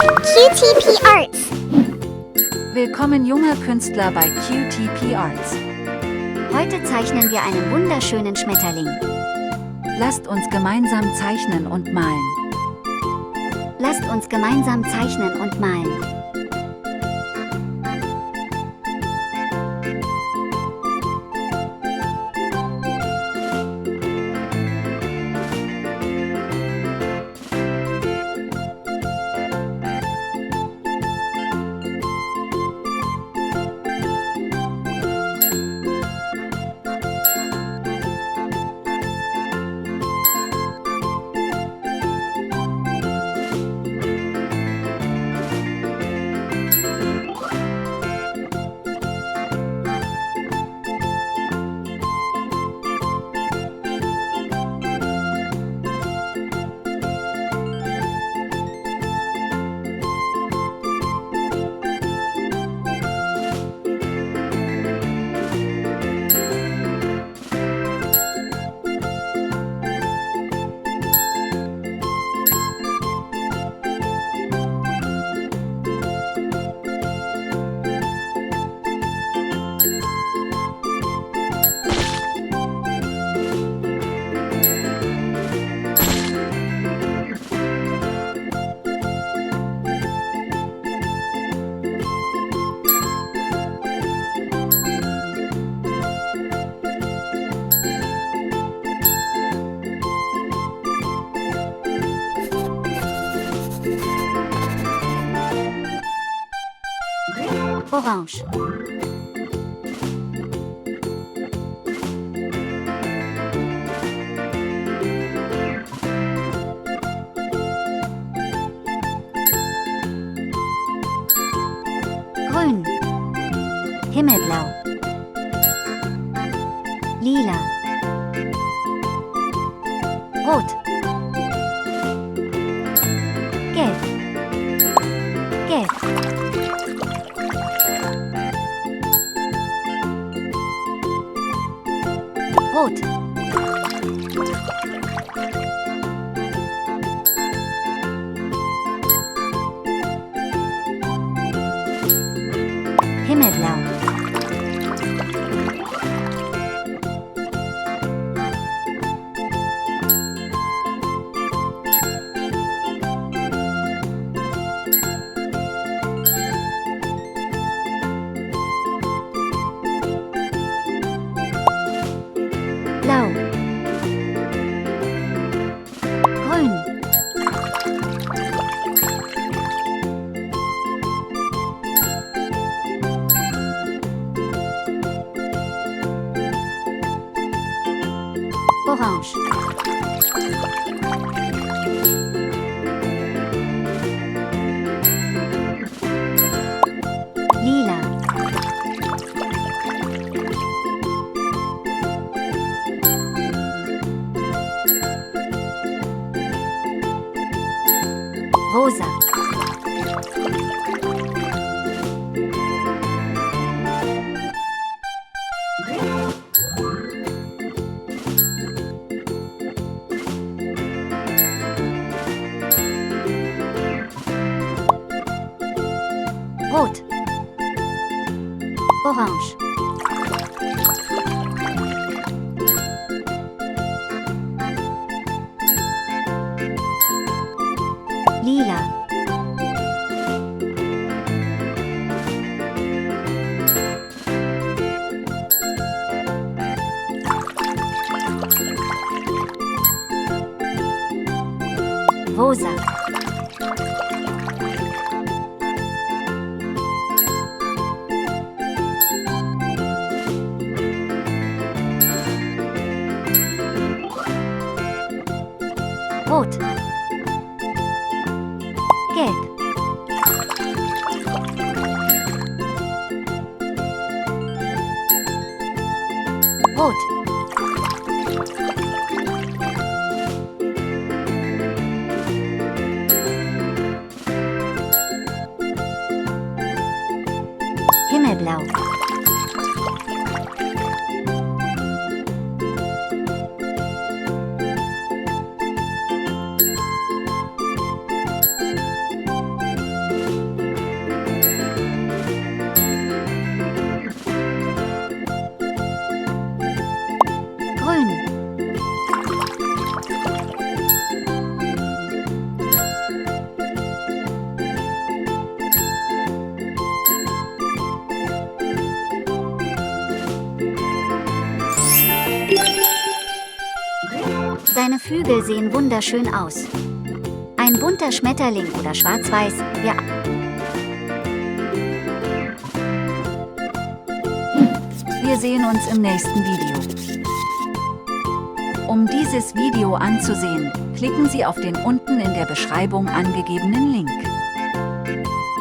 QTP ARTS. Willkommen junge Künstler bei QTP ARTS. Heute zeichnen wir einen wunderschönen Schmetterling. Lasst uns gemeinsam zeichnen und malen. Lasst uns gemeinsam zeichnen und malen. Orange. Grün. Himmelblau. Lila. Rot. Gelb. Gelb. Rot. Himmelblau. Blau. Grün. Orange. Lila. Rosa. Rot. Orange. Lila. Rosa. Rot. Gelb. Rot. Himmelblau. Seine Flügel sehen wunderschön aus. Ein bunter Schmetterling oder schwarz-weiß, Wir sehen uns im nächsten Video. Um dieses Video anzusehen, klicken Sie auf den unten in der Beschreibung angegebenen Link.